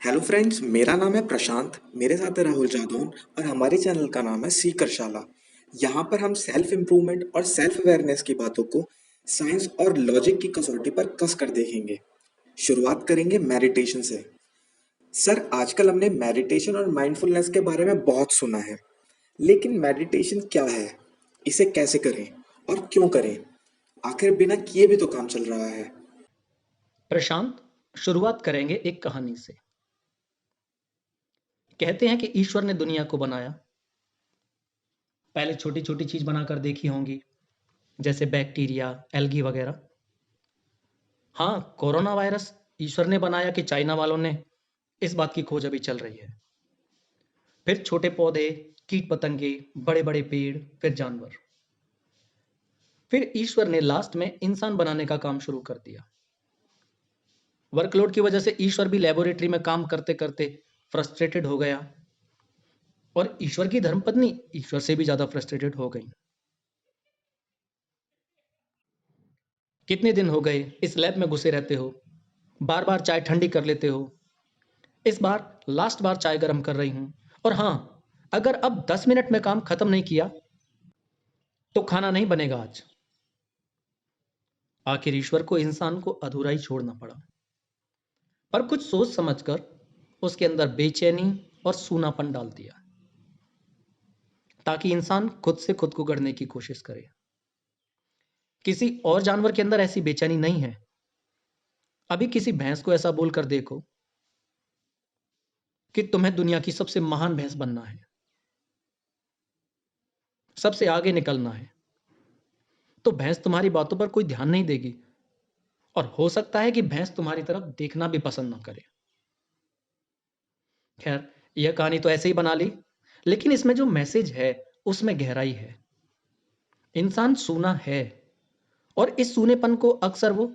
Hello friends, मेरा नाम है प्रशांत। मेरे साथ है राहुल जादौन और हमारे चैनल का नाम है सीकरशाला। यहाँ पर हम सेल्फ इम्प्रूवमेंट और सेल्फ अवेयरनेस की बातों को साइंस और लॉजिक की कसौटी पर कस कर देखेंगे। शुरुआत करेंगे मेडिटेशन से। सर, आजकल हमने मेडिटेशन और माइंडफुलनेस के बारे में बहुत सुना है, लेकिन मेडिटेशन क्या है, इसे कैसे करें और क्यों करें? आखिर बिना किए भी तो काम चल रहा है। प्रशांत, शुरुआत करेंगे एक कहानी से। कहते हैं कि ईश्वर ने दुनिया को बनाया। पहले छोटी छोटी चीज बनाकर देखी होंगी, जैसे बैक्टीरिया, एल्गी वगैरह। हाँ, कोरोना वायरस ईश्वर ने बनाया कि चाइना वालों ने, इस बात की खोज अभी चल रही है। फिर छोटे पौधे, कीट पतंगे, बड़े बड़े पेड़, फिर जानवर। फिर ईश्वर ने लास्ट में इंसान बनाने का काम शुरू कर दिया। वर्कलोड की वजह से ईश्वर भी लेबोरेटरी में काम करते करते फ्रस्ट्रेटेड हो गया, और ईश्वर की धर्मपत्नी ईश्वर से भी ज्यादा फ्रस्ट्रेटेड हो गई। कितने दिन हो गए इस लैब में घुसे रहते हो, बार बार चाय ठंडी कर लेते हो। इस बार लास्ट बार चाय गर्म कर रही हूं। और हाँ, अगर अब 10 मिनट में काम खत्म नहीं किया तो खाना नहीं बनेगा आज। आखिर ईश्वर को इंसान को अधूरा ही छोड़ना पड़ा, पर कुछ सोच समझकर उसके अंदर बेचैनी और सूनापन डाल दिया, ताकि इंसान खुद से खुद को गढ़ने की कोशिश करे। किसी और जानवर के अंदर ऐसी बेचैनी नहीं है। अभी किसी भैंस को ऐसा बोलकर देखो कि तुम्हें दुनिया की सबसे महान भैंस बनना है, सबसे आगे निकलना है, तो भैंस तुम्हारी बातों पर कोई ध्यान नहीं देगी, और हो सकता है कि भैंस तुम्हारी तरफ देखना भी पसंद ना करे। खैर, यह कहानी तो ऐसे ही बना ली, लेकिन इसमें जो मैसेज है उसमें गहराई है। इंसान सूना है, और इस सूनेपन को अक्सर वो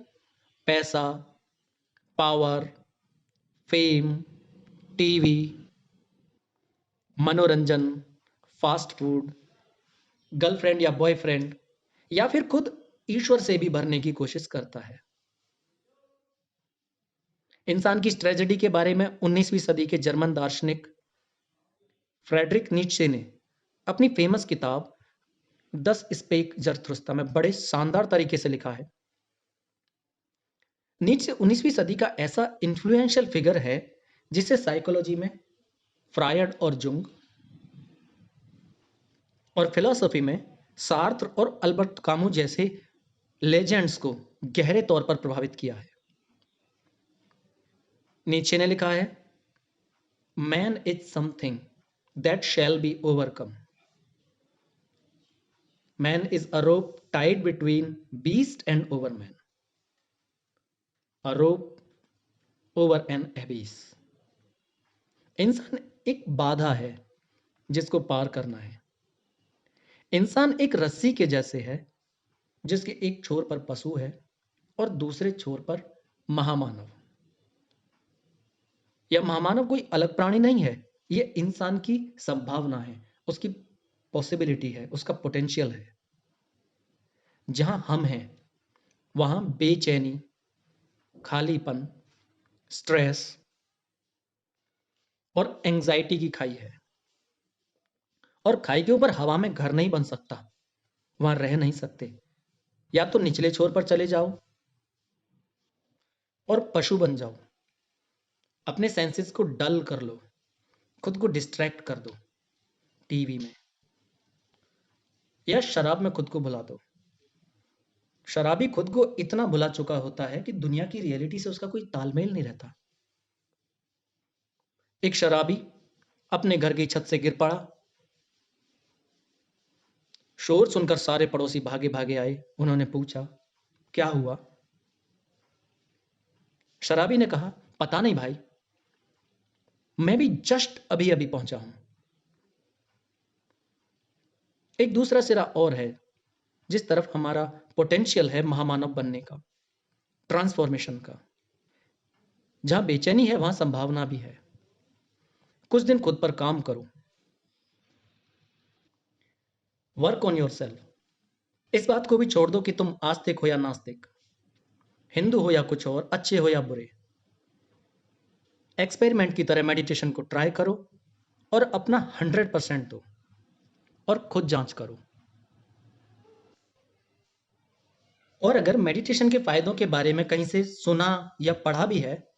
पैसा, पावर, फेम, टीवी, मनोरंजन, फास्ट फूड, गर्लफ्रेंड या बॉयफ्रेंड, या फिर खुद ईश्वर से भी भरने की कोशिश करता है। इंसान की इस ट्रेजेडी के बारे में 19वीं सदी के जर्मन दार्शनिक फ्रेडरिक नीत्शे ने अपनी फेमस किताब दस स्पेक जरथुस्त्रा में बड़े शानदार तरीके से लिखा है। नीत्शे 19वीं सदी का ऐसा इन्फ्लुएंशियल फिगर है जिसे साइकोलॉजी में फ्रायड और जुंग, और फिलॉसफी में सार्त्र और अल्बर्ट कामू जैसे लेजेंड्स को गहरे तौर पर प्रभावित किया है। नीत्शे ने लिखा है, man is something that shall be overcome. Man is a rope tied between beast and overman, a rope over an abyss. इंसान एक बाधा है जिसको पार करना है। इंसान एक रस्सी के जैसे है, जिसके एक छोर पर पशु है और दूसरे छोर पर महामानव। यह महामानव कोई अलग प्राणी नहीं है, यह इंसान की संभावना है, उसकी पॉसिबिलिटी है, उसका पोटेंशियल है। जहां हम हैं वहां बेचैनी, खालीपन, स्ट्रेस और एंजाइटी की खाई है। और खाई के ऊपर हवा में घर नहीं बन सकता, वहां रह नहीं सकते। या तो निचले छोर पर चले जाओ और पशु बन जाओ, अपने सेंसेस को डल कर लो, खुद को डिस्ट्रैक्ट कर दो टीवी में, या शराब में खुद को भुला दो। शराबी खुद को इतना भुला चुका होता है कि दुनिया की रियलिटी से उसका कोई तालमेल नहीं रहता। एक शराबी अपने घर की छत से गिर पड़ा। शोर सुनकर सारे पड़ोसी भागे भागे आए। उन्होंने पूछा, क्या हुआ? शराबी ने कहा, पता नहीं भाई, मैं भी जस्ट अभी अभी पहुंचा हूं। एक दूसरा सिरा और है, जिस तरफ हमारा पोटेंशियल है महामानव बनने का, ट्रांसफॉर्मेशन का। जहां बेचैनी है वहां संभावना भी है। कुछ दिन खुद पर काम करो, वर्क ऑन योर सेल्फ। इस बात को भी छोड़ दो कि तुम आस्तिक हो या नास्तिक, हिंदू हो या कुछ और, अच्छे हो या बुरे। एक्सपेरिमेंट की तरह मेडिटेशन को ट्राई करो और अपना 100% दो और खुद जांच करो। और अगर मेडिटेशन के फायदों के बारे में कहीं से सुना या पढ़ा भी है,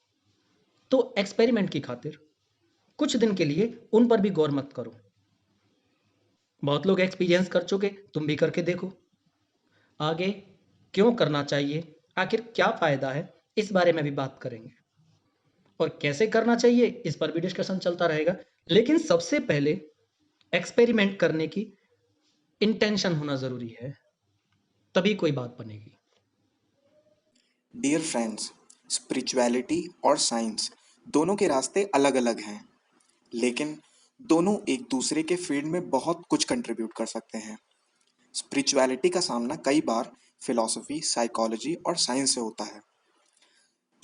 तो एक्सपेरिमेंट की खातिर कुछ दिन के लिए उन पर भी गौर मत करो। बहुत लोग एक्सपीरियंस कर चुके, तुम भी करके देखो। आगे क्यों करना चाहिए, आखिर क्या फायदा है, इस बारे में भी बात करेंगे। और कैसे करना चाहिए, इस पर भी डिस्कशन चलता रहेगा। लेकिन सबसे पहले एक्सपेरिमेंट करने की इंटेंशन होना ज़रूरी है, तभी कोई बात बनेगी। डियर फ्रेंड्स, स्पिरिचुअलिटी और साइंस दोनों के रास्ते अलग अलग हैं, लेकिन दोनों एक दूसरे के फील्ड में बहुत कुछ कंट्रीब्यूट कर सकते हैं। स्पिरिचुअलिटी का सामना कई बार फिलॉसफी, साइकोलॉजी और साइंस से होता है।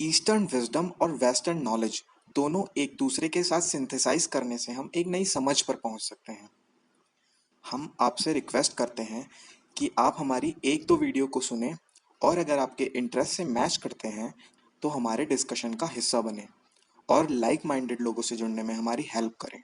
ईस्टर्न विजडम और वेस्टर्न नॉलेज दोनों एक दूसरे के साथ सिंथेसाइज करने से हम एक नई समझ पर पहुंच सकते हैं। हम आपसे रिक्वेस्ट करते हैं कि आप हमारी एक दो वीडियो को सुनें और अगर आपके इंटरेस्ट से मैच करते हैं तो हमारे डिस्कशन का हिस्सा बने और लाइक माइंडेड लोगों से जुड़ने में हमारी हेल्प करें।